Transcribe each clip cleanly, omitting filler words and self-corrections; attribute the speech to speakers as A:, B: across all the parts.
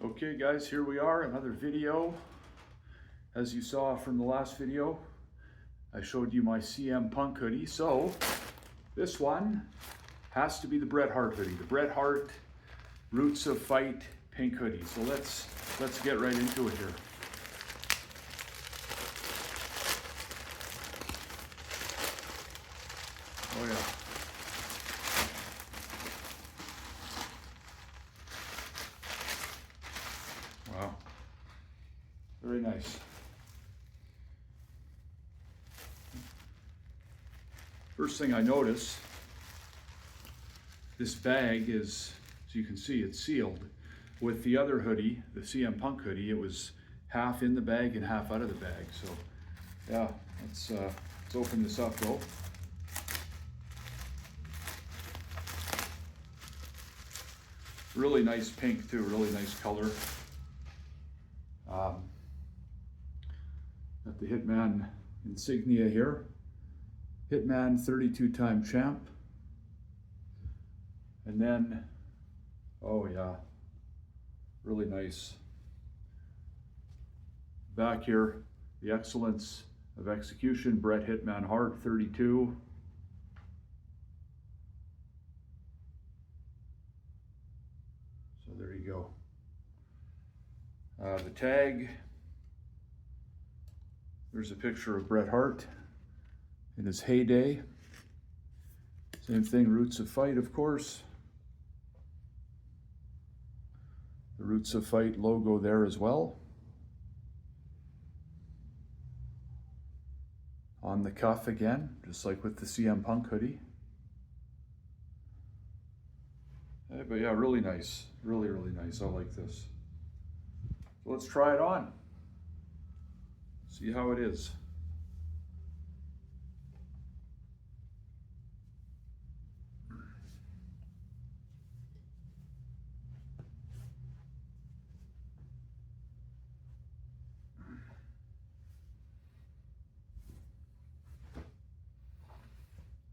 A: Okay guys, here we are, another video. As you saw from the last video, I showed you my CM Punk hoodie. So this one has to be the Bret Hart hoodie, the Bret Hart Roots of Fight pink hoodie. So let's get right into it here. Oh yeah. Wow, very nice. First thing I notice, this bag is, as you can see, it's sealed. With the other hoodie, the CM Punk hoodie, it was half in the bag and half out of the bag. So yeah, let's open this up though. Really nice pink too, really nice color. Got the Hitman insignia here. Hitman 32-time champ. And then, oh yeah, really nice. Back here, the excellence of execution, Bret Hitman Hart 32. So there you go. The tag, there's a picture of Bret Hart in his heyday. Same thing, Roots of Fight, of course. The Roots of Fight logo there as well. On the cuff again, just like with the CM Punk hoodie. But yeah, really nice. Really, really nice. I like this. So let's try it on. See how it is.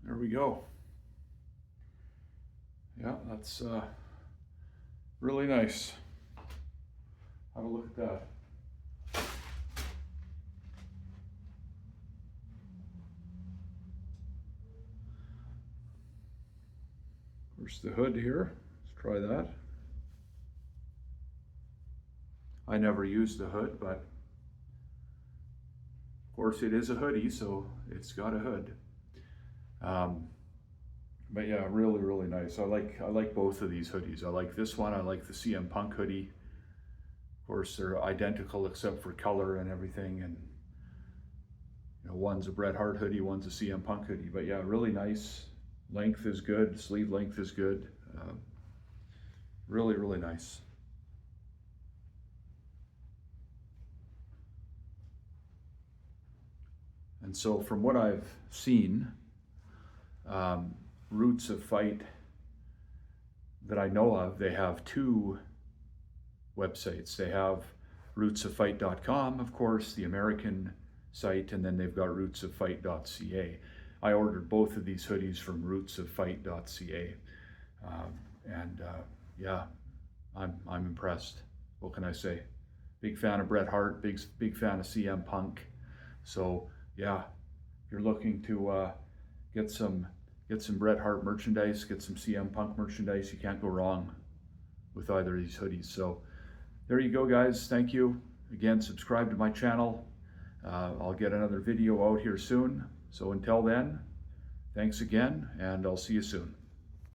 A: There we go. Yeah, that's really nice. Have a look at that. There's the hood here. Let's try that. I never used the hood, but of course it is a hoodie, so it's got a hood. But yeah, really, really nice. I like both of these hoodies. I like this one. I like the CM Punk hoodie. Of course, they're identical except for color and everything. And you know, one's a Bret Hart hoodie, one's a CM Punk hoodie. But yeah, really nice. Length is good. Sleeve length is good. Really, really nice. And so from what I've seen, Roots of Fight that I know of, they have two websites. They have rootsoffight.com, of course, the American site, and then they've got rootsoffight.ca. I ordered both of these hoodies from rootsoffight.ca, yeah, I'm impressed. What can I say? Big fan of Bret Hart, big fan of CM Punk. So yeah, if you're looking to get some Bret Hart merchandise, get some CM Punk merchandise, you can't go wrong with either of these hoodies. So there you go, guys. Thank you. Again, subscribe to my channel. I'll get another video out here soon. So until then, thanks again, and I'll see you soon.